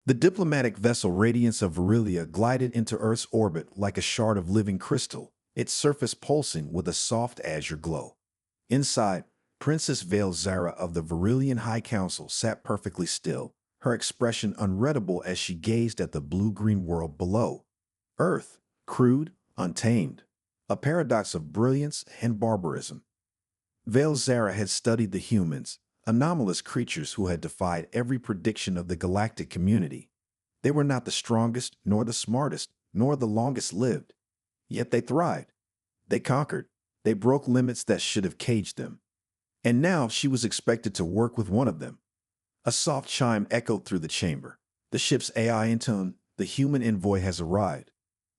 The diplomatic vessel Radiance of Virilia glided into Earth's orbit like a shard of living crystal, its surface pulsing with a soft azure glow. Inside, Princess Vale Zara of the Virillian High Council sat perfectly still, her expression unreadable as she gazed at the blue-green world below. Earth, crude, untamed, a paradox of brilliance and barbarism. Vale Zara had studied the humans, anomalous creatures who had defied every prediction of the galactic community. They were not the strongest, nor the smartest, nor the longest lived. Yet they thrived. They conquered. They broke limits that should have caged them. And now she was expected to work with one of them. A soft chime echoed through the chamber. The ship's AI intoned, "The human envoy has arrived."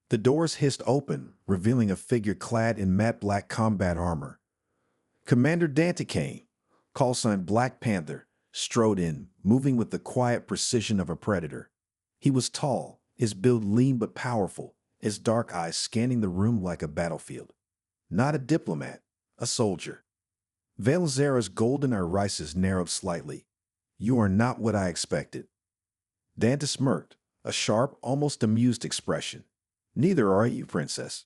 The doors hissed open, revealing a figure clad in matte black combat armor. Commander Danticane, call sign Black Panther, strode in, moving with the quiet precision of a predator. He was tall, his build lean but powerful, his dark eyes scanning the room like a battlefield. Not a diplomat, a soldier. Vale Zara's golden irises narrowed slightly. "You are not what I expected." Dante smirked, a sharp, almost amused expression. "Neither are you, Princess."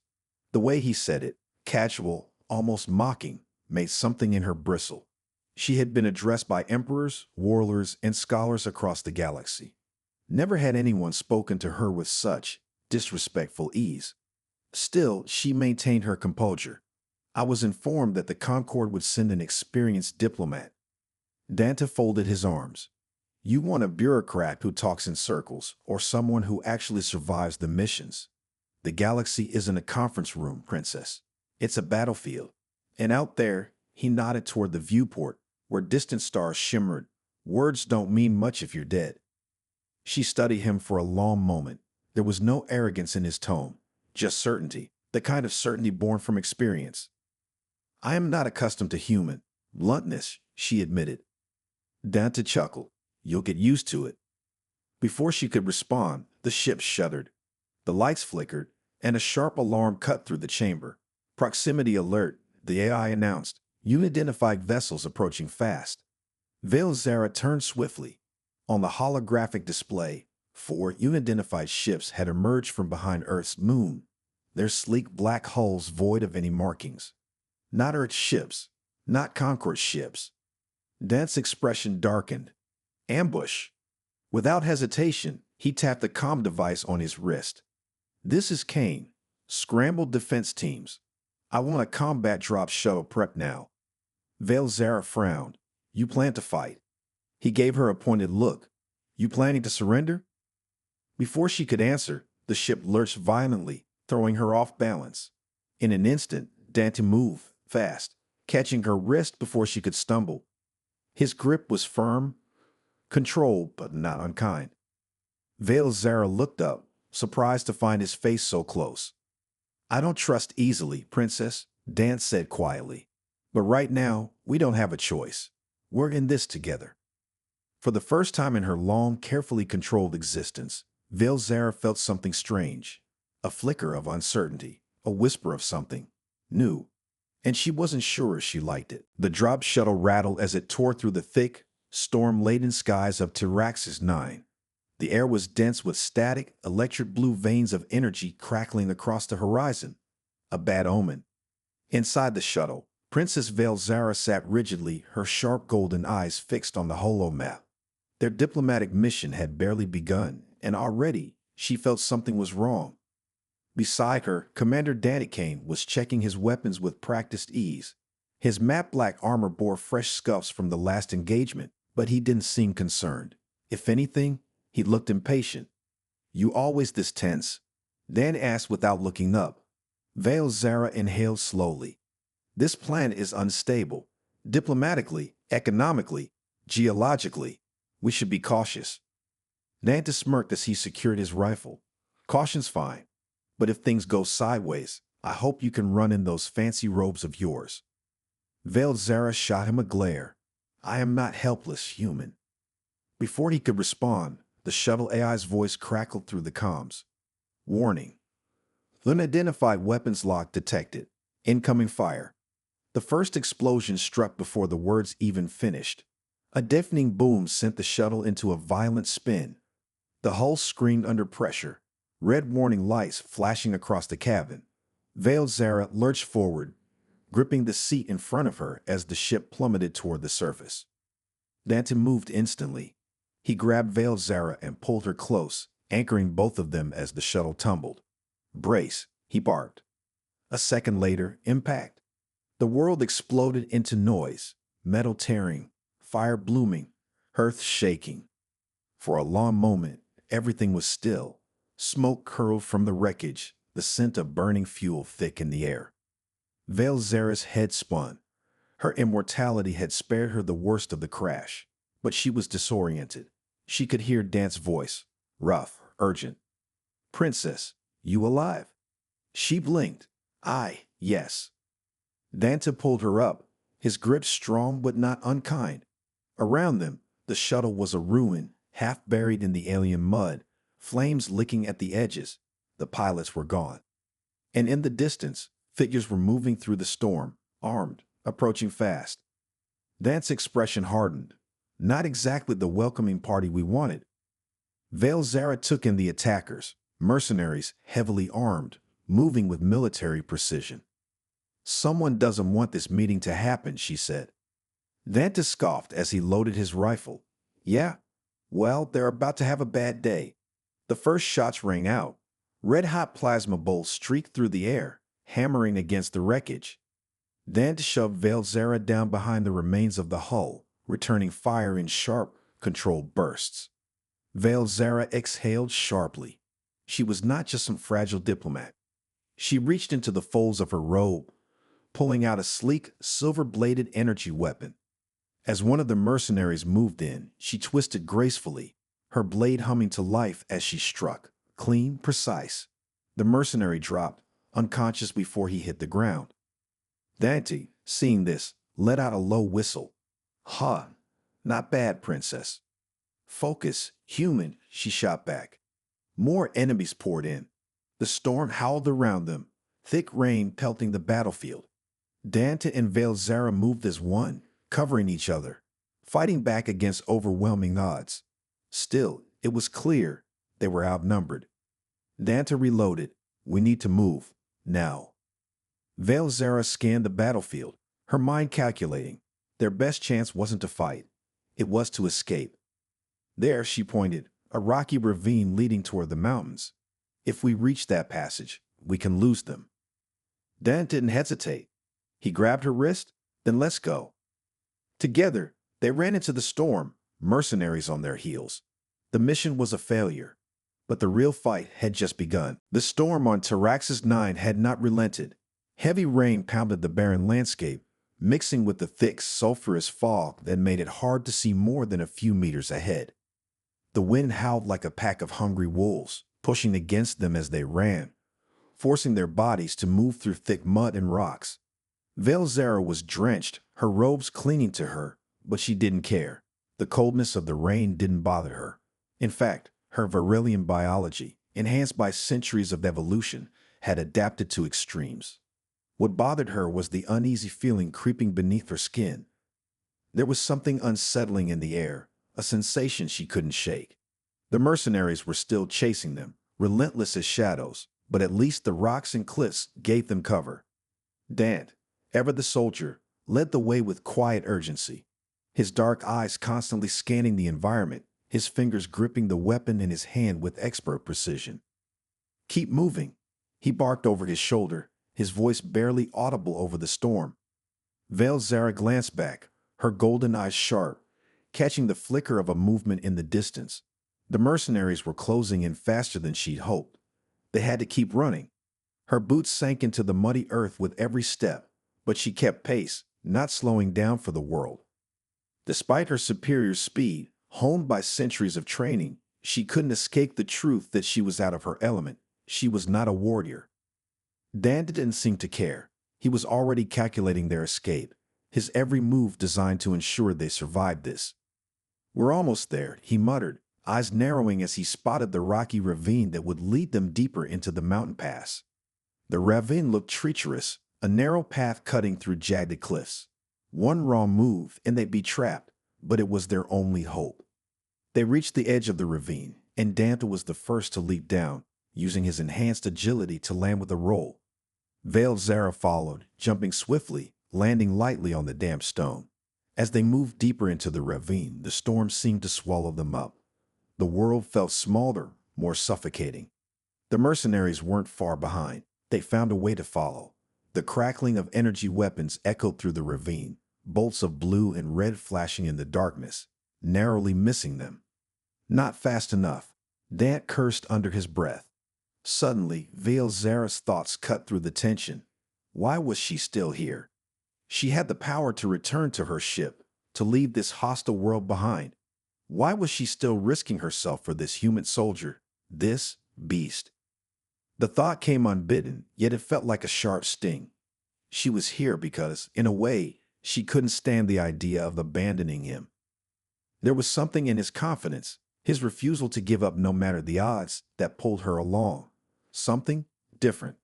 The way he said it, casual, almost mocking, made something in her bristle. She had been addressed by emperors, warlords, and scholars across the galaxy. Never had anyone spoken to her with such disrespectful ease. Still, she maintained her composure. "I was informed that the Concord would send an experienced diplomat." Dante folded his arms. "You want a bureaucrat who talks in circles, or someone who actually survives the missions. The galaxy isn't a conference room, Princess. It's a battlefield. And out there," he nodded toward the viewport, where distant stars shimmered, "words don't mean much if you're dead." She studied him for a long moment. There was no arrogance in his tone, just certainty, the kind of certainty born from experience. "I am not accustomed to human bluntness," she admitted. Dante chuckled. "You'll get used to it." Before she could respond, the ship shuddered. The lights flickered, and a sharp alarm cut through the chamber. "Proximity alert," the AI announced. "Unidentified vessels approaching fast." Vale Zara turned swiftly. On the holographic display, 4 unidentified ships had emerged from behind Earth's moon, their sleek black hulls void of any markings. Not Earth ships, not Concord ships. Dante's expression darkened. Ambush. Without hesitation, he tapped the comm device on his wrist. "This is Kane. Scrambled defense teams. I want a combat drop shuttle prep now." Vale Zara frowned. "You plan to fight?" He gave her a pointed look. "You planning to surrender?" Before she could answer, the ship lurched violently, throwing her off balance. In an instant, Dante moved, fast, catching her wrist before she could stumble. His grip was firm, controlled, but not unkind. Vale Zara looked up, surprised to find his face so close. "I don't trust easily, Princess," Dante said quietly. "But right now, we don't have a choice. We're in this together." For the first time in her long, carefully controlled existence, Vale Zara felt something strange, a flicker of uncertainty, a whisper of something new. And she wasn't sure she liked it. The drop shuttle rattled as it tore through the thick, storm-laden skies of Tyraxis 9. The air was dense with static, electric blue veins of energy crackling across the horizon. A bad omen. Inside the shuttle, Princess Vale Zara sat rigidly, her sharp golden eyes fixed on the holomap. Their diplomatic mission had barely begun, and already she felt something was wrong. Beside her, Commander Danticane was checking his weapons with practiced ease. His matte black armor bore fresh scuffs from the last engagement, but he didn't seem concerned. If anything, he looked impatient. "You always this tense?" Dan asked without looking up. Vale Zara inhaled slowly. "This planet is unstable. Diplomatically, economically, geologically. We should be cautious." Dante smirked as he secured his rifle. "Caution's fine. But if things go sideways, I hope you can run in those fancy robes of yours." Vale Zara shot him a glare. "I am not helpless, human." Before he could respond, the shuttle AI's voice crackled through the comms. "Warning. Unidentified weapons lock detected. Incoming fire." The first explosion struck before the words even finished. A deafening boom sent the shuttle into a violent spin. The hull screamed under pressure, red warning lights flashing across the cabin. Veiled Zara lurched forward, gripping the seat in front of her as the ship plummeted toward the surface. Dante moved instantly. He grabbed Veiled Zara and pulled her close, anchoring both of them as the shuttle tumbled. "Brace," he barked. A second later, impact. The world exploded into noise, metal tearing, fire blooming, earth shaking. For a long moment, everything was still. Smoke curled from the wreckage, the scent of burning fuel thick in the air. Veiled Zara's head spun. Her immortality had spared her the worst of the crash, but she was disoriented. She could hear Dante's voice, rough, urgent. "Princess, you alive?" She blinked. Yes." Dante pulled her up, his grip strong but not unkind. Around them, the shuttle was a ruin, half buried in the alien mud, flames licking at the edges. The pilots were gone. And in the distance, figures were moving through the storm, armed, approaching fast. Dante's expression hardened. Not exactly the welcoming party we wanted. Veiled Zara took in the attackers, mercenaries heavily armed, moving with military precision. "Someone doesn't want this meeting to happen," she said. Dante scoffed as he loaded his rifle. "Yeah? Well, they're about to have a bad day." The first shots rang out. Red-hot plasma bolts streaked through the air, hammering against the wreckage. Dante shoved Veiled Zara down behind the remains of the hull, returning fire in sharp, controlled bursts. Veiled Zara exhaled sharply. She was not just some fragile diplomat. She reached into the folds of her robe, pulling out a sleek, silver-bladed energy weapon. As one of the mercenaries moved in, she twisted gracefully, her blade humming to life as she struck, clean, precise. The mercenary dropped, unconscious before he hit the ground. Dante, seeing this, let out a low whistle. "Huh, not bad, princess." "Focus, human," she shot back. More enemies poured in. The storm howled around them, thick rain pelting the battlefield. Dante and Veiled Zara moved as one, covering each other, fighting back against overwhelming odds. Still, it was clear they were outnumbered. Dante reloaded. "We need to move. Now." Veiled Zara scanned the battlefield, her mind calculating. Their best chance wasn't to fight. It was to escape. There, she pointed, a rocky ravine leading toward the mountains. "If we reach that passage, we can lose them." Dante didn't hesitate. He grabbed her wrist, "Then let's go." Together, they ran into the storm, mercenaries on their heels. The mission was a failure, but the real fight had just begun. The storm on Taraxis 9 had not relented. Heavy rain pounded the barren landscape, mixing with the thick, sulfurous fog that made it hard to see more than a few meters ahead. The wind howled like a pack of hungry wolves, pushing against them as they ran, forcing their bodies to move through thick mud and rocks. Veiled Zara was drenched, her robes clinging to her, but she didn't care. The coldness of the rain didn't bother her. In fact, her Varillian biology, enhanced by centuries of evolution, had adapted to extremes. What bothered her was the uneasy feeling creeping beneath her skin. There was something unsettling in the air, a sensation she couldn't shake. The mercenaries were still chasing them, relentless as shadows, but at least the rocks and cliffs gave them cover. Dante, ever the soldier, led the way with quiet urgency, his dark eyes constantly scanning the environment, his fingers gripping the weapon in his hand with expert precision. "Keep moving," he barked over his shoulder, his voice barely audible over the storm. Veiled Zara glanced back, her golden eyes sharp, catching the flicker of a movement in the distance. The mercenaries were closing in faster than she'd hoped. They had to keep running. Her boots sank into the muddy earth with every step, but she kept pace, not slowing down for the world. Despite her superior speed, honed by centuries of training, she couldn't escape the truth that she was out of her element. She was not a warrior. Dante didn't seem to care. He was already calculating their escape, his every move designed to ensure they survived this. "We're almost there," he muttered, eyes narrowing as he spotted the rocky ravine that would lead them deeper into the mountain pass. The ravine looked treacherous, a narrow path cutting through jagged cliffs. One wrong move and they'd be trapped, but it was their only hope. They reached the edge of the ravine, and Dante was the first to leap down, using his enhanced agility to land with a roll. Veiled Zara followed, jumping swiftly, landing lightly on the damp stone. As they moved deeper into the ravine, the storm seemed to swallow them up. The world felt smaller, more suffocating. The mercenaries weren't far behind. They found a way to follow. The crackling of energy weapons echoed through the ravine, bolts of blue and red flashing in the darkness, narrowly missing them. Not fast enough. Dante cursed under his breath. Suddenly, Veiled Zara's thoughts cut through the tension. Why was she still here? She had the power to return to her ship, to leave this hostile world behind. Why was she still risking herself for this human soldier, this beast? The thought came unbidden, yet it felt like a sharp sting. She was here because, in a way, she couldn't stand the idea of abandoning him. There was something in his confidence, his refusal to give up no matter the odds, that pulled her along. Something different.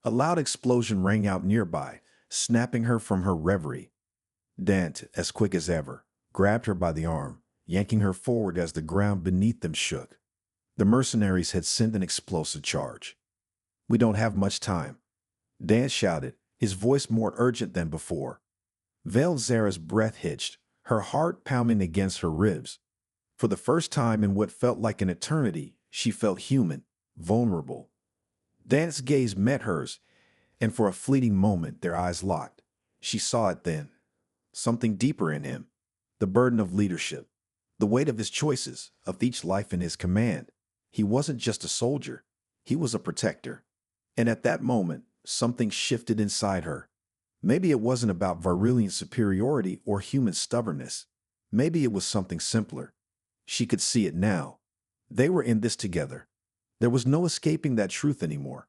A loud explosion rang out nearby, snapping her from her reverie. Dante, as quick as ever, grabbed her by the arm, yanking her forward as the ground beneath them shook. The mercenaries had sent an explosive charge. "We don't have much time," Dante shouted, his voice more urgent than before. Veiled Zara's breath hitched, her heart pounding against her ribs. For the first time in what felt like an eternity, she felt human, vulnerable. Dante's gaze met hers, and for a fleeting moment their eyes locked. She saw it then. Something deeper in him. The burden of leadership. The weight of his choices, of each life in his command. He wasn't just a soldier. He was a protector. And at that moment, something shifted inside her. Maybe it wasn't about Varillian superiority or human stubbornness. Maybe it was something simpler. She could see it now. They were in this together. There was no escaping that truth anymore.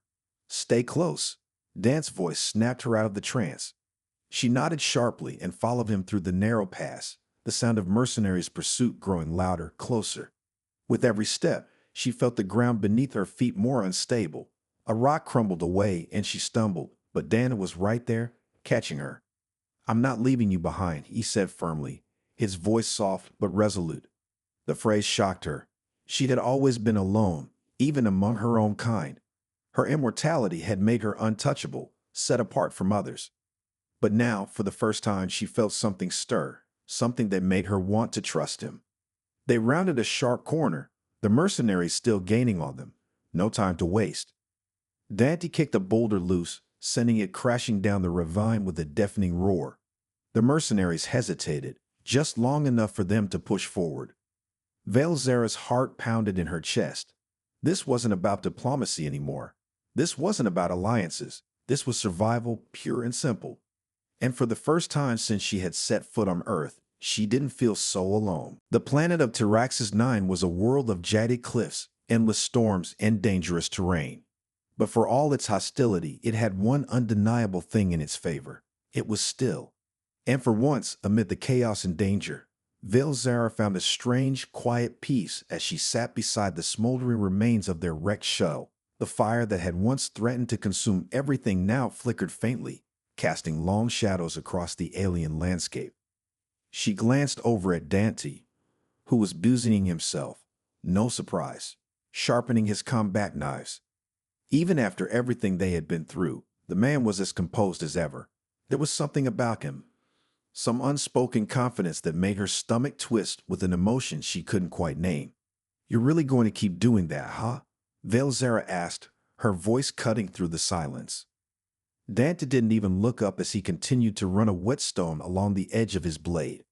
"Stay close." Dante's voice snapped her out of the trance. She nodded sharply and followed him through the narrow pass, the sound of mercenaries' pursuit growing louder, closer. With every step, she felt the ground beneath her feet more unstable. A rock crumbled away and she stumbled, but Dante was right there, catching her. "I'm not leaving you behind," he said firmly, his voice soft but resolute. The phrase shocked her. She had always been alone, even among her own kind. Her immortality had made her untouchable, set apart from others. But now, for the first time, she felt something stir, something that made her want to trust him. They rounded a sharp corner, the mercenaries still gaining on them. No time to waste. Dante kicked a boulder loose, sending it crashing down the ravine with a deafening roar. The mercenaries hesitated, just long enough for them to push forward. Veiled Zara's heart pounded in her chest. This wasn't about diplomacy anymore. This wasn't about alliances. This was survival, pure and simple. And for the first time since she had set foot on Earth, she didn't feel so alone. The planet of Tyraxis 9 was a world of jagged cliffs, endless storms, and dangerous terrain. But for all its hostility, it had one undeniable thing in its favor. It was still. And for once, amid the chaos and danger, Veiled Zara found a strange, quiet peace as she sat beside the smoldering remains of their wrecked shell. The fire that had once threatened to consume everything now flickered faintly, casting long shadows across the alien landscape. She glanced over at Dante, who was busying himself, no surprise, sharpening his combat knives. Even after everything they had been through, the man was as composed as ever. There was something about him, some unspoken confidence that made her stomach twist with an emotion she couldn't quite name. "You're really going to keep doing that, huh?" Veiled Zara asked, her voice cutting through the silence. Dante didn't even look up as he continued to run a whetstone along the edge of his blade.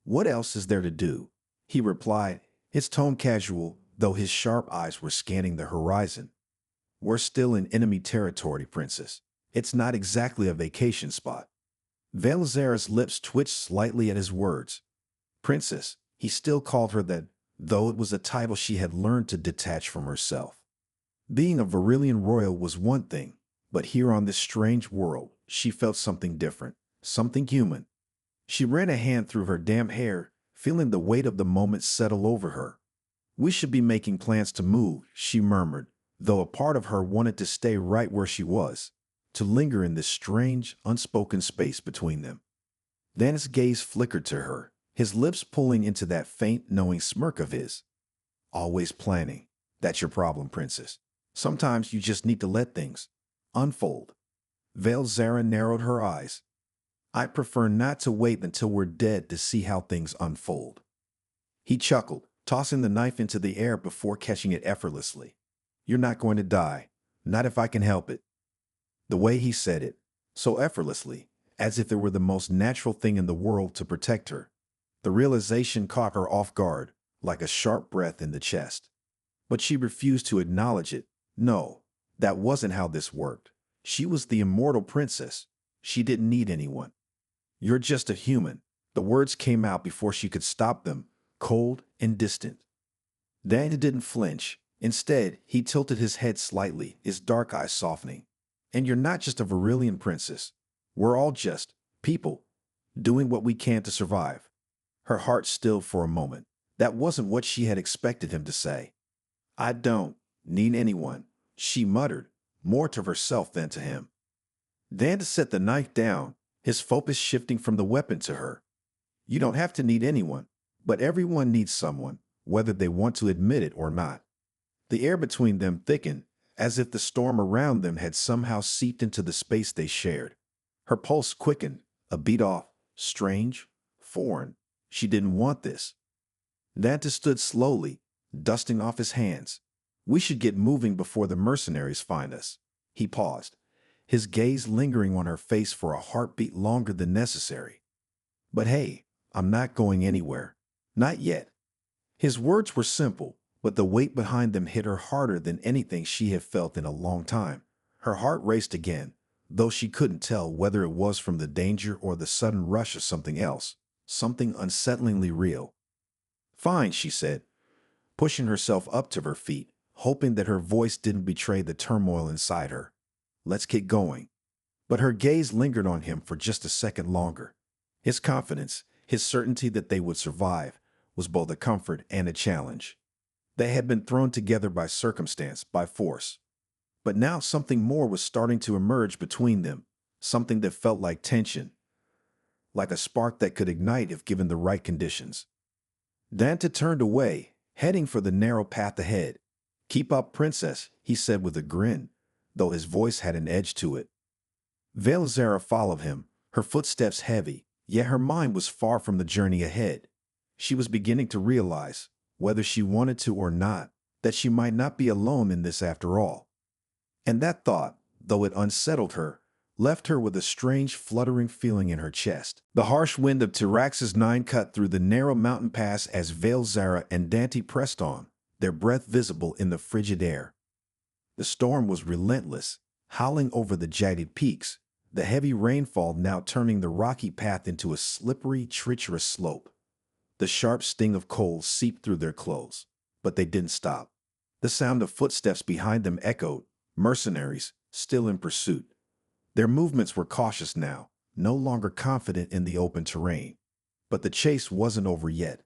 "What else is there to do?" he replied, his tone casual, though his sharp eyes were scanning the horizon. "We're still in enemy territory, Princess. It's not exactly a vacation spot." Veiled Zara's lips twitched slightly at his words. Princess, he still called her that, though it was a title she had learned to detach from herself. Being a Varillian royal was one thing, but here on this strange world, she felt something different, something human. She ran a hand through her damp hair, feeling the weight of the moment settle over her. "We should be making plans to move," she murmured, though a part of her wanted to stay right where she was, to linger in this strange, unspoken space between them. Dante's gaze flickered to her, his lips pulling into that faint, knowing smirk of his. Always planning. That's your problem, princess. Sometimes you just need to let things unfold. Veil Zara narrowed her eyes. I prefer not to wait until we're dead to see how things unfold. He chuckled, tossing the knife into the air before catching it effortlessly. You're not going to die. Not if I can help it. The way he said it, so effortlessly, as if it were the most natural thing in the world to protect her. The realization caught her off guard, like a sharp breath in the chest. But she refused to acknowledge it. No, that wasn't how this worked. She was the immortal princess. She didn't need anyone. You're just a human. The words came out before she could stop them, cold and distant. Daniel didn't flinch. Instead, he tilted his head slightly, his dark eyes softening. And you're not just a Varillian princess. We're all just people, doing what we can to survive. Her heart stilled for a moment. That wasn't what she had expected him to say. I don't need anyone, she muttered, more to herself than to him. Danta set the knife down, his focus shifting from the weapon to her. You don't have to need anyone, but everyone needs someone, whether they want to admit it or not. The air between them thickened, as if the storm around them had somehow seeped into the space they shared. Her pulse quickened, a beat off, strange, foreign. She didn't want this. Danta stood slowly, dusting off his hands. We should get moving before the mercenaries find us. He paused, his gaze lingering on her face for a heartbeat longer than necessary. But hey, I'm not going anywhere. Not yet. His words were simple, but the weight behind them hit her harder than anything she had felt in a long time. Her heart raced again, though she couldn't tell whether it was from the danger or the sudden rush of something else, something unsettlingly real. Fine, she said, pushing herself up to her feet, hoping that her voice didn't betray the turmoil inside her. Let's get going. But her gaze lingered on him for just a second longer. His confidence, his certainty that they would survive, was both a comfort and a challenge. They had been thrown together by circumstance, by force. But now something more was starting to emerge between them, something that felt like tension, like a spark that could ignite if given the right conditions. Danta turned away, heading for the narrow path ahead. Keep up, princess, he said with a grin, though his voice had an edge to it. Veil Zara followed him, her footsteps heavy, yet her mind was far from the journey ahead. She was beginning to realize, whether she wanted to or not, that she might not be alone in this after all. And that thought, though it unsettled her, left her with a strange fluttering feeling in her chest. The harsh wind of Tyrax's 9 cut through the narrow mountain pass as Veil Zara and Dante pressed on, their breath visible in the frigid air. The storm was relentless, howling over the jagged peaks, the heavy rainfall now turning the rocky path into a slippery, treacherous slope. The sharp sting of cold seeped through their clothes, but they didn't stop. The sound of footsteps behind them echoed, mercenaries, still in pursuit. Their movements were cautious now, no longer confident in the open terrain. But the chase wasn't over yet.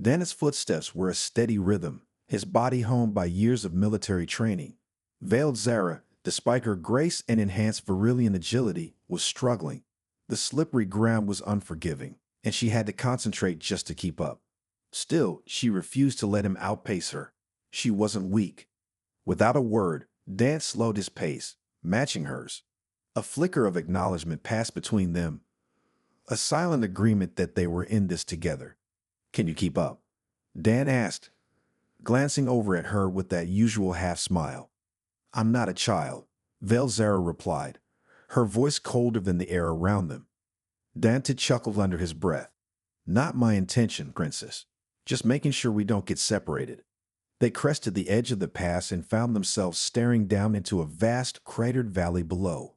Dan's footsteps were a steady rhythm, his body honed by years of military training. Veiled Zara, despite her grace and enhanced Varillian agility, was struggling. The slippery ground was unforgiving, and she had to concentrate just to keep up. Still, she refused to let him outpace her. She wasn't weak. Without a word, Dan slowed his pace, matching hers. A flicker of acknowledgement passed between them, a silent agreement that they were in this together. Can you keep up? Dan asked, glancing over at her with that usual half-smile. I'm not a child, Veil Zara replied, her voice colder than the air around them. Dante chuckled under his breath. Not my intention, princess. Just making sure we don't get separated. They crested the edge of the pass and found themselves staring down into a vast, cratered valley below.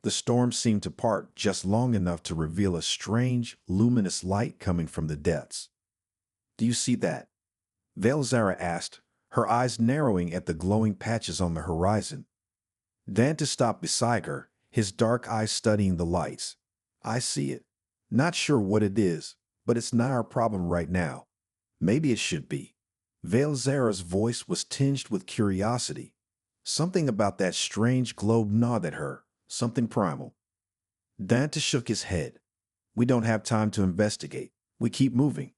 The storm seemed to part just long enough to reveal a strange, luminous light coming from the depths. Do you see that? Veil Zara asked, her eyes narrowing at the glowing patches on the horizon. Dante stopped beside her, his dark eyes studying the lights. I see it. Not sure what it is, but it's not our problem right now. Maybe it should be. Veil Zara's voice was tinged with curiosity. Something about that strange globe gnawed at her, something primal. Dante shook his head. We don't have time to investigate. We keep moving.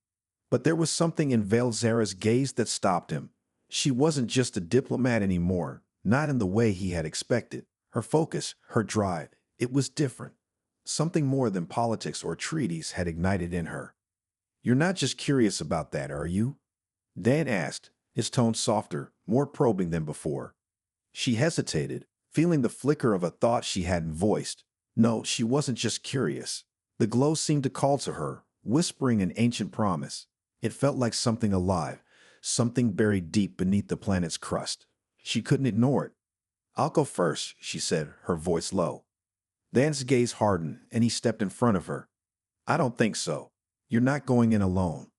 But there was something in Velzara's gaze that stopped him. She wasn't just a diplomat anymore, not in the way he had expected. Her focus, her drive, it was different. Something more than politics or treaties had ignited in her. "You're not just curious about that, are you?" Dan asked, his tone softer, more probing than before. She hesitated, feeling the flicker of a thought she hadn't voiced. No, she wasn't just curious. The glow seemed to call to her, whispering an ancient promise. It felt like something alive, something buried deep beneath the planet's crust. She couldn't ignore it. "I'll go first," she said, her voice low. Dan's gaze hardened, and he stepped in front of her. "I don't think so. You're not going in alone.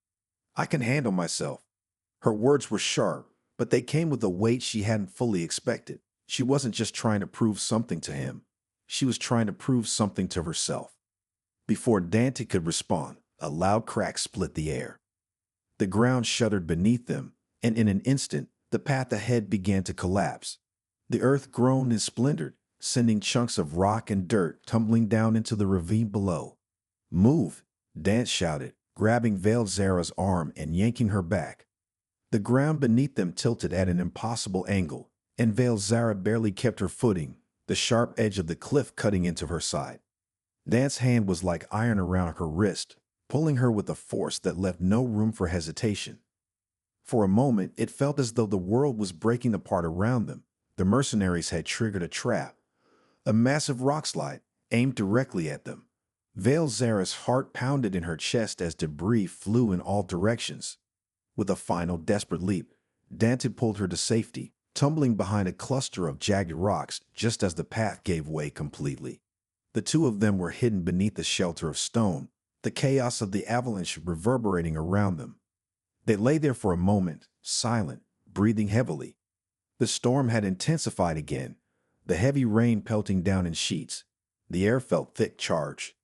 I can handle myself." Her words were sharp, but they came with a weight she hadn't fully expected. She wasn't just trying to prove something to him. She was trying to prove something to herself. Before Dante could respond, a loud crack split the air. The ground shuddered beneath them, and in an instant, the path ahead began to collapse. The earth groaned and splintered, sending chunks of rock and dirt tumbling down into the ravine below. "Move!" Dante shouted, grabbing Velzara's arm and yanking her back. The ground beneath them tilted at an impossible angle, and Velzara barely kept her footing, the sharp edge of the cliff cutting into her side. Dan's hand was like iron around her wrist, pulling her with a force that left no room for hesitation. For a moment, it felt as though the world was breaking apart around them. The mercenaries had triggered a trap, a massive rockslide aimed directly at them. Velzara's heart pounded in her chest as debris flew in all directions. With a final desperate leap, Dante pulled her to safety, tumbling behind a cluster of jagged rocks just as the path gave way completely. The two of them were hidden beneath the shelter of stone, the chaos of the avalanche reverberating around them. They lay there for a moment, silent, breathing heavily. The storm had intensified again, the heavy rain pelting down in sheets. The air felt thick, charged.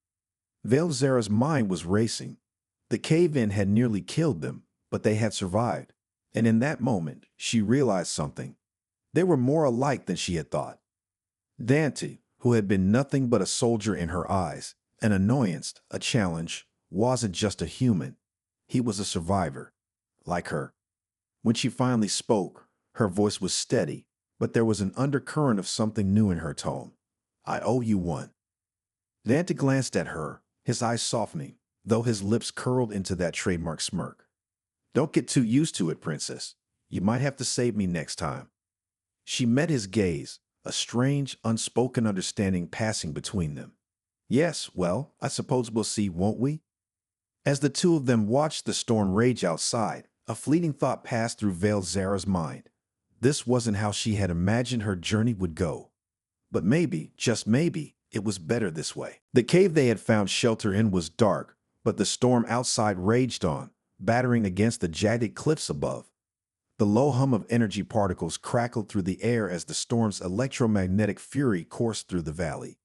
Velzara's mind was racing. The cave-in had nearly killed them, but they had survived. And in that moment, she realized something. They were more alike than she had thought. Dante, who had been nothing but a soldier in her eyes, an annoyance, a challenge, wasn't just a human. He was a survivor, like her. When she finally spoke, her voice was steady, but there was an undercurrent of something new in her tone. "I owe you one." Dante glanced at her, his eyes softening, though his lips curled into that trademark smirk. "Don't get too used to it, Princess. You might have to save me next time." She met his gaze, a strange, unspoken understanding passing between them. "Yes, well, I suppose we'll see, won't we?" As the two of them watched the storm rage outside, a fleeting thought passed through Velzara's mind. This wasn't how she had imagined her journey would go. But maybe, just maybe, it was better this way. The cave they had found shelter in was dark, but the storm outside raged on, battering against the jagged cliffs above. The low hum of energy particles crackled through the air as the storm's electromagnetic fury coursed through the valley.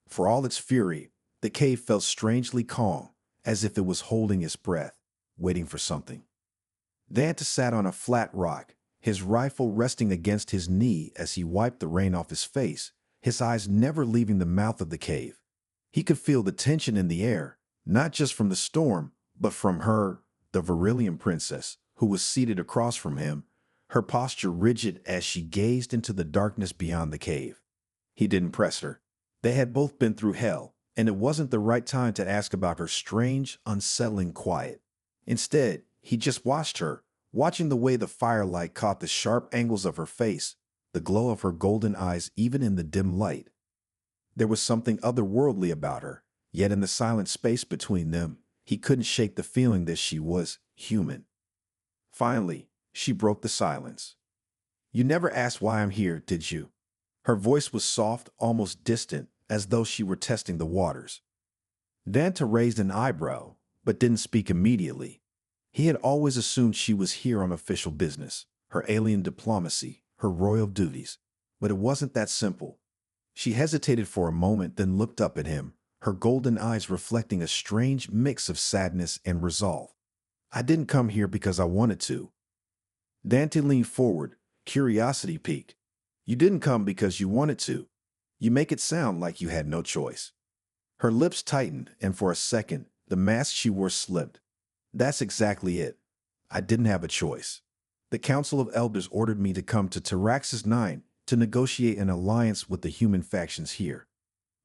For all its fury, the cave felt strangely calm, as if it was holding its breath, waiting for something. Dante sat on a flat rock, his rifle resting against his knee as he wiped the rain off his face, his eyes never leaving the mouth of the cave. He could feel the tension in the air, not just from the storm, but from her, the Varillian princess, who was seated across from him, her posture rigid as she gazed into the darkness beyond the cave. He didn't press her. They had both been through hell, and it wasn't the right time to ask about her strange, unsettling quiet. Instead, he just watched her, watching the way the firelight caught the sharp angles of her face, the glow of her golden eyes even in the dim light. There was something otherworldly about her, yet in the silent space between them, he couldn't shake the feeling that she was human. Finally, she broke the silence. "You never asked why I'm here, did you?" Her voice was soft, almost distant, as though she were testing the waters. Dante raised an eyebrow, but didn't speak immediately. He had always assumed she was here on official business, her alien diplomacy, her royal duties. But it wasn't that simple. She hesitated for a moment, then looked up at him, her golden eyes reflecting a strange mix of sadness and resolve. "I didn't come here because I wanted to." Dante leaned forward, curiosity piqued. "You didn't come because you wanted to. You make it sound like you had no choice." Her lips tightened, and for a second, the mask she wore slipped. That's exactly it. I didn't have a choice. The Council of Elders ordered me to come to Taraxis 9 to negotiate an alliance with the human factions here.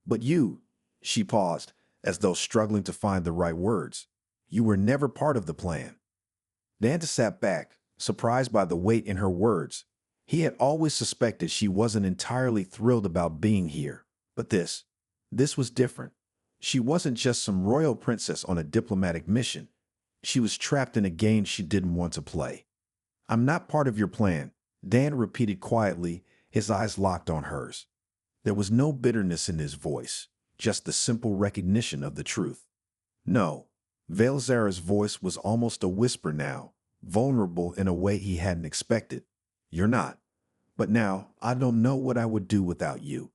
But you, she paused, as though struggling to find the right words. You were never part of the plan. Danta sat back, surprised by the weight in her words. He had always suspected she wasn't entirely thrilled about being here. But this was different. She wasn't just some royal princess on a diplomatic mission. She was trapped in a game she didn't want to play. I'm not part of your plan, Dan repeated quietly, his eyes locked on hers. There was no bitterness in his voice, just the simple recognition of the truth. No, Velzara's voice was almost a whisper now, vulnerable in a way he hadn't expected. You're not. But now, I don't know what I would do without you.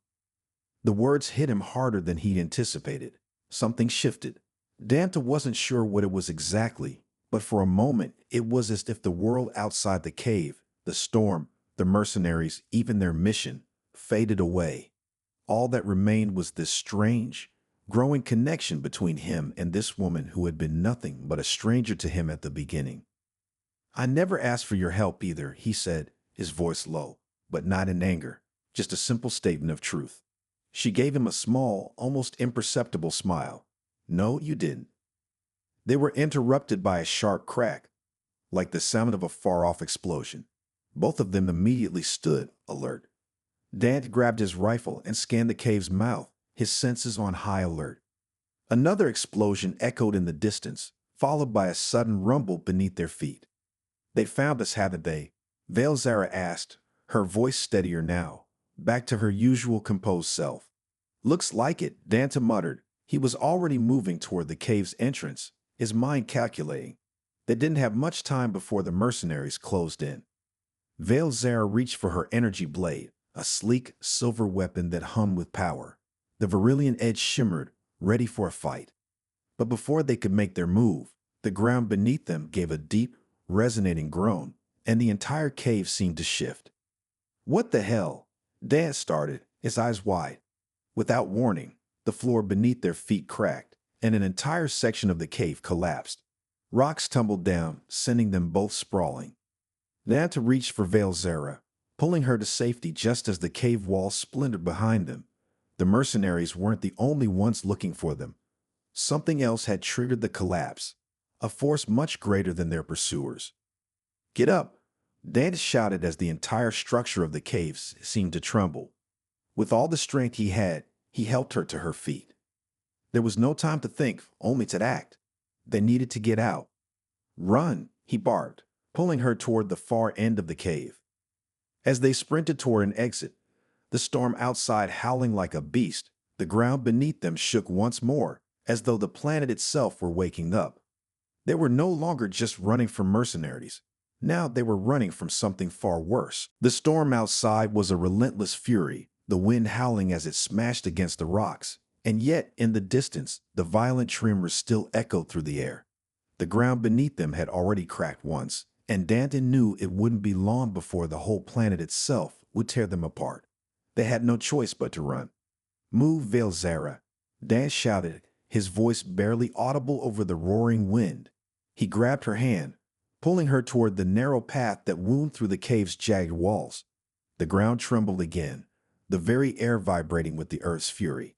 The words hit him harder than he'd anticipated. Something shifted. Danta wasn't sure what it was exactly, but for a moment it was as if the world outside the cave, the storm, the mercenaries, even their mission, faded away. All that remained was this strange, growing connection between him and this woman who had been nothing but a stranger to him at the beginning. I never asked for your help either, he said, his voice low, but not in anger, just a simple statement of truth. She gave him a small, almost imperceptible smile. No, you didn't. They were interrupted by a sharp crack, like the sound of a far-off explosion. Both of them immediately stood, alert. Dant grabbed his rifle and scanned the cave's mouth, his senses on high alert. Another explosion echoed in the distance, followed by a sudden rumble beneath their feet. They found us, haven't they? Velzara asked, her voice steadier now, back to her usual composed self. Looks like it, Danta muttered. He was already moving toward the cave's entrance, his mind calculating. They didn't have much time before the mercenaries closed in. Velzara reached for her energy blade, a sleek, silver weapon that hummed with power. The Virillian edge shimmered, ready for a fight. But before they could make their move, the ground beneath them gave a deep, resonating groan, and the entire cave seemed to shift. What the hell? Dan started, his eyes wide. Without warning, the floor beneath their feet cracked, and an entire section of the cave collapsed. Rocks tumbled down, sending them both sprawling. Danta reached for Velzara, pulling her to safety just as the cave wall splintered behind them. The mercenaries weren't the only ones looking for them. Something else had triggered the collapse, a force much greater than their pursuers. Get up! Danta shouted as the entire structure of the caves seemed to tremble. With all the strength he had, he helped her to her feet. There was no time to think, only to act. They needed to get out. Run, he barked, pulling her toward the far end of the cave. As they sprinted toward an exit, the storm outside howling like a beast, the ground beneath them shook once more, as though the planet itself were waking up. They were no longer just running from mercenaries. Now they were running from something far worse. The storm outside was a relentless fury, the wind howling as it smashed against the rocks, and yet in the distance, the violent tremors still echoed through the air. The ground beneath them had already cracked once, and Danton knew it wouldn't be long before the whole planet itself would tear them apart. They had no choice but to run. Move, Velzara, Dan shouted, his voice barely audible over the roaring wind. He grabbed her hand, pulling her toward the narrow path that wound through the cave's jagged walls. The ground trembled again, the very air vibrating with the earth's fury.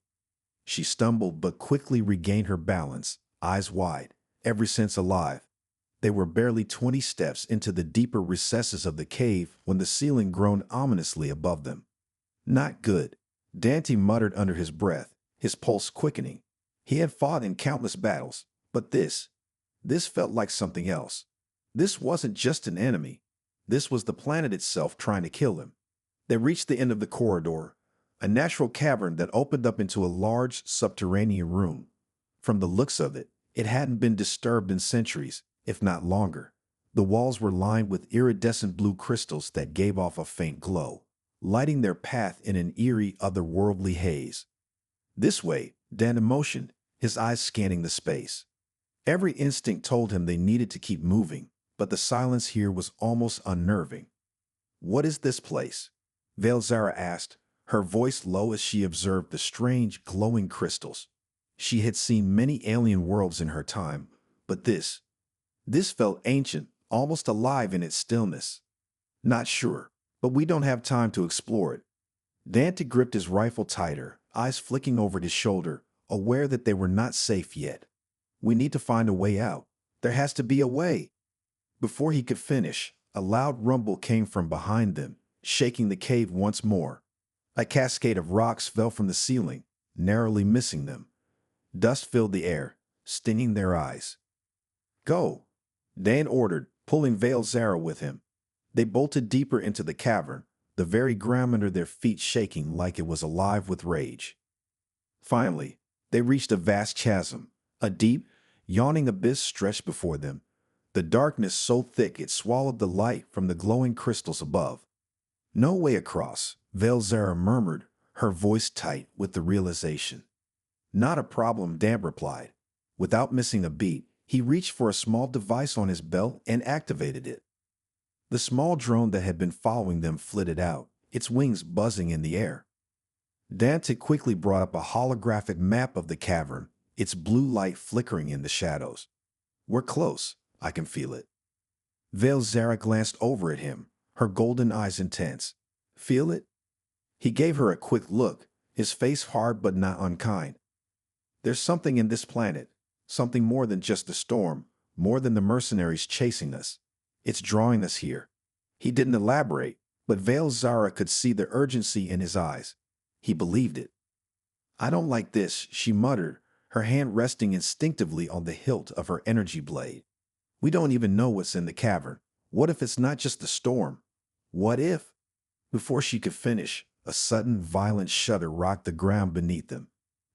She stumbled but quickly regained her balance, eyes wide, every sense alive. They were barely 20 steps into the deeper recesses of the cave when the ceiling groaned ominously above them. Not good, Dante muttered under his breath, his pulse quickening. He had fought in countless battles, but this felt like something else. This wasn't just an enemy. This was the planet itself trying to kill him. They reached the end of the corridor, a natural cavern that opened up into a large subterranean room. From the looks of it, it hadn't been disturbed in centuries, if not longer. The walls were lined with iridescent blue crystals that gave off a faint glow, lighting their path in an eerie, otherworldly haze. This way, Dan motioned, his eyes scanning the space. Every instinct told him they needed to keep moving, but the silence here was almost unnerving. What is this place? Velzara asked, her voice low as she observed the strange, glowing crystals. She had seen many alien worlds in her time, but this This felt ancient, almost alive in its stillness. Not sure, but we don't have time to explore it. Dante gripped his rifle tighter, eyes flicking over his shoulder, aware that they were not safe yet. We need to find a way out. There has to be a way. Before he could finish, a loud rumble came from behind them, shaking the cave once more. A cascade of rocks fell from the ceiling, narrowly missing them. Dust filled the air, stinging their eyes. Go, Dan ordered, pulling Vale Zara with him. They bolted deeper into the cavern, the very ground under their feet shaking like it was alive with rage. Finally, they reached a vast chasm. A deep, yawning abyss stretched before them, the darkness so thick it swallowed the light from the glowing crystals above. No way across, Vale Zara murmured, her voice tight with the realization. Not a problem, Dan replied. Without missing a beat, he reached for a small device on his belt and activated it. The small drone that had been following them flitted out, its wings buzzing in the air. Dante quickly brought up a holographic map of the cavern, its blue light flickering in the shadows. We're close. I can feel it. Vale Zara glanced over at him, her golden eyes intense. Feel it? He gave her a quick look, his face hard but not unkind. There's something in this planet, something more than just the storm, more than the mercenaries chasing us. It's drawing us here. He didn't elaborate, but Vale Zara could see the urgency in his eyes. He believed it. I don't like this, she muttered, her hand resting instinctively on the hilt of her energy blade. We don't even know what's in the cavern. What if it's not just the storm? What if? Before she could finish, a sudden, violent shudder rocked the ground beneath them.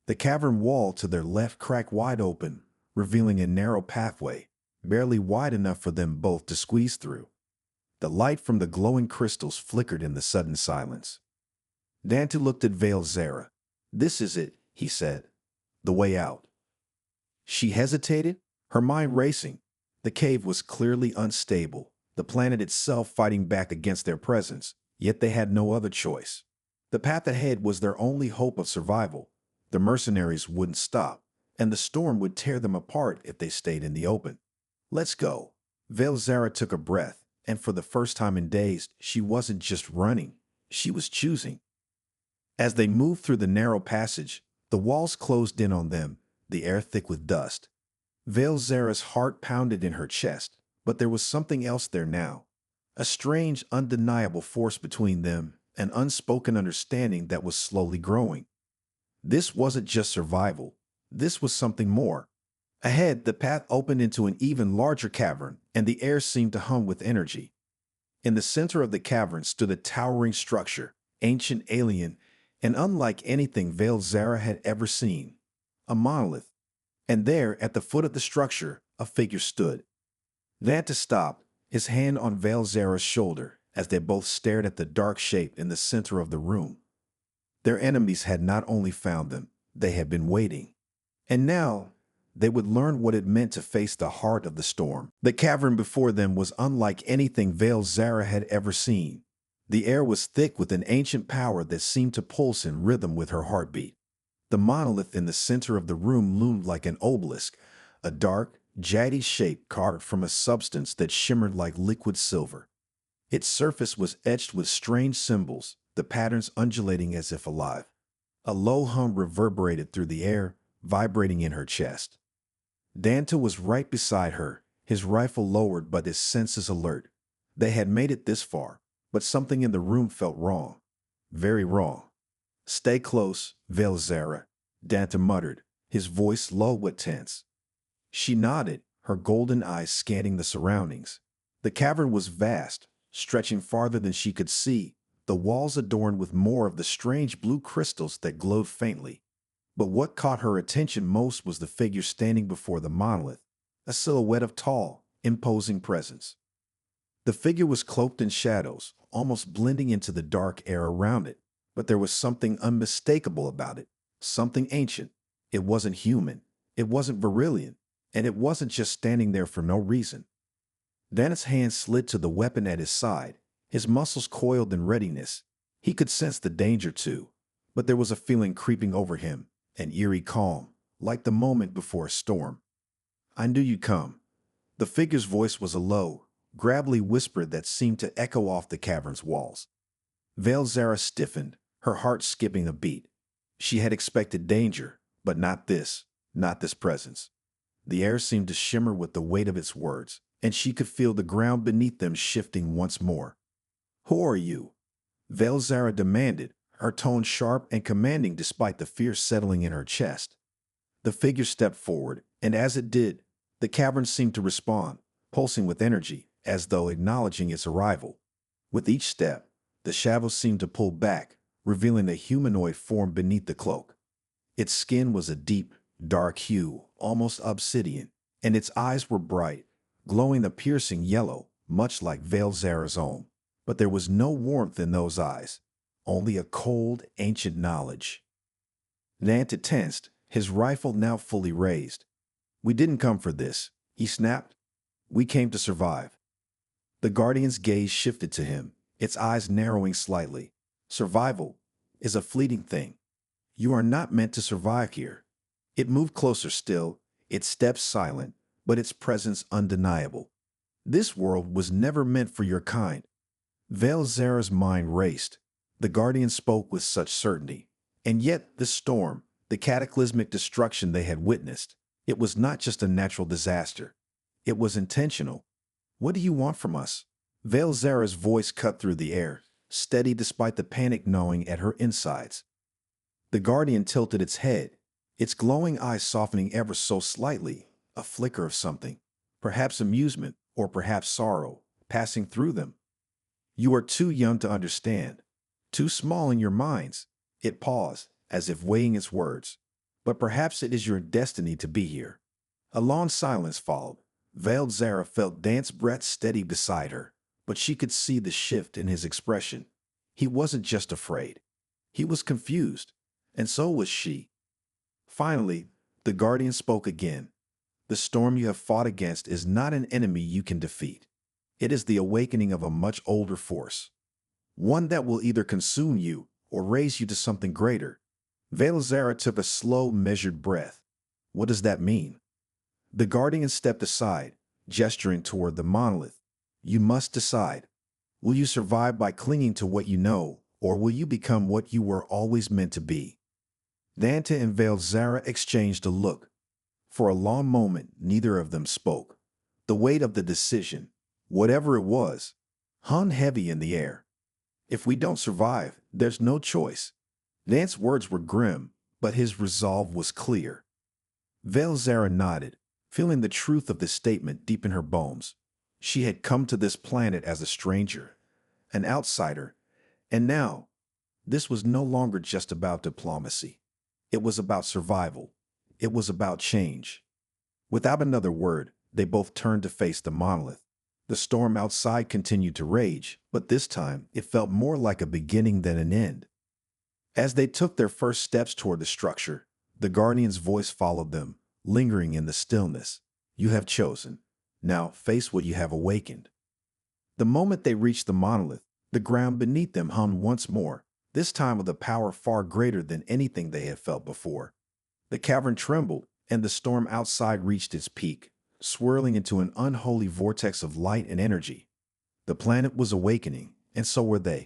The cavern wall to their left cracked wide open, revealing a narrow pathway, barely wide enough for them both to squeeze through. The light from the glowing crystals flickered in the sudden silence. Dante looked at Vale Zara. This is it, he said. The way out. She hesitated, her mind racing. The cave was clearly unstable, the planet itself fighting back against their presence, yet they had no other choice. The path ahead was their only hope of survival. The mercenaries wouldn't stop, and the storm would tear them apart if they stayed in the open. Let's go. Vale Zara took a breath, and for the first time in days, she wasn't just running, she was choosing. As they moved through the narrow passage, the walls closed in on them, the air thick with dust. Vale Zara's heart pounded in her chest, but there was something else there now. A strange, undeniable force between them, an unspoken understanding that was slowly growing. This wasn't just survival. This was something more. Ahead, the path opened into an even larger cavern, and the air seemed to hum with energy. In the center of the cavern stood a towering structure, ancient, alien, and unlike anything Vale Zara had ever seen. A monolith. And there, at the foot of the structure, a figure stood. Dante stopped, his hand on Vale Zara's shoulder, as they both stared at the dark shape in the center of the room. Their enemies had not only found them, they had been waiting. And now, they would learn what it meant to face the heart of the storm. The cavern before them was unlike anything Vale Zara had ever seen. The air was thick with an ancient power that seemed to pulse in rhythm with her heartbeat. The monolith in the center of the room loomed like an obelisk, a dark, jagged shape carved from a substance that shimmered like liquid silver. Its surface was etched with strange symbols, the patterns undulating as if alive. A low hum reverberated through the air, vibrating in her chest. Dante was right beside her, his rifle lowered but his senses alert. They had made it this far, but something in the room felt wrong. Very wrong. Stay close, Vale Zara, Dante muttered, his voice low but tense. She nodded, her golden eyes scanning the surroundings. The cavern was vast, stretching farther than she could see, the walls adorned with more of the strange blue crystals that glowed faintly. But what caught her attention most was the figure standing before the monolith, a silhouette of tall, imposing presence. The figure was cloaked in shadows, almost blending into the dark air around it. But there was something unmistakable about it, something ancient. It wasn't human, it wasn't Varillian, and it wasn't just standing there for no reason. Dante's hand slid to the weapon at his side, his muscles coiled in readiness. He could sense the danger too, but there was a feeling creeping over him, an eerie calm, like the moment before a storm. I knew you'd come. The figure's voice was a low, gravelly whisper that seemed to echo off the cavern's walls. Veiled Zara stiffened, her heart skipping a beat. She had expected danger, but not this presence. The air seemed to shimmer with the weight of its words, and she could feel the ground beneath them shifting once more. "Who are you?" Veiled Zara demanded, her tone sharp and commanding despite the fear settling in her chest. The figure stepped forward, and as it did, the cavern seemed to respond, pulsing with energy, as though acknowledging its arrival. With each step, the shadows seemed to pull back, revealing a humanoid form beneath the cloak. Its skin was a deep, dark hue, almost obsidian, and its eyes were bright, glowing a piercing yellow, much like Veiled Zara's own. But there was no warmth in those eyes, only a cold, ancient knowledge. Nanta tensed, his rifle now fully raised. "We didn't come for this," he snapped. "We came to survive." The Guardian's gaze shifted to him, its eyes narrowing slightly. "Survival is a fleeting thing. You are not meant to survive here." It moved closer still, its steps silent, but its presence undeniable. "This world was never meant for your kind." Veiled Zara's mind raced. The Guardian spoke with such certainty. And yet the storm, the cataclysmic destruction they had witnessed, it was not just a natural disaster. It was intentional. "What do you want from us?" Veiled Zara's voice cut through the air, steady despite the panic gnawing at her insides. The Guardian tilted its head, its glowing eyes softening ever so slightly, a flicker of something, perhaps amusement or perhaps sorrow, passing through them. "You are too young to understand, too small in your minds." It paused, as if weighing its words. "But perhaps it is your destiny to be here." A long silence followed. Veiled Zara felt Dan's breath steady beside her, but she could see the shift in his expression. He wasn't just afraid. He was confused, and so was she. Finally, the Guardian spoke again. "The storm you have fought against is not an enemy you can defeat. It is the awakening of a much older force. One that will either consume you or raise you to something greater." Veiled Zara took a slow, measured breath. "What does that mean?" The Guardian stepped aside, gesturing toward the monolith. "You must decide. Will you survive by clinging to what you know, or will you become what you were always meant to be?" Danta and Veiled Zara exchanged a look. For a long moment, neither of them spoke. The weight of the decision, whatever it was, hung heavy in the air. "If we don't survive, there's no choice." Dan's words were grim, but his resolve was clear. Veiled Zara nodded, feeling the truth of this statement deep in her bones. She had come to this planet as a stranger, an outsider, and now, this was no longer just about diplomacy. It was about survival. It was about change. Without another word, they both turned to face the monolith. The storm outside continued to rage, but this time it felt more like a beginning than an end. As they took their first steps toward the structure, the Guardian's voice followed them, lingering in the stillness. "You have chosen. Now face what you have awakened." The moment they reached the monolith, the ground beneath them hummed once more, this time with a power far greater than anything they had felt before. The cavern trembled, and the storm outside reached its peak, swirling into an unholy vortex of light and energy. The planet was awakening, and so were they.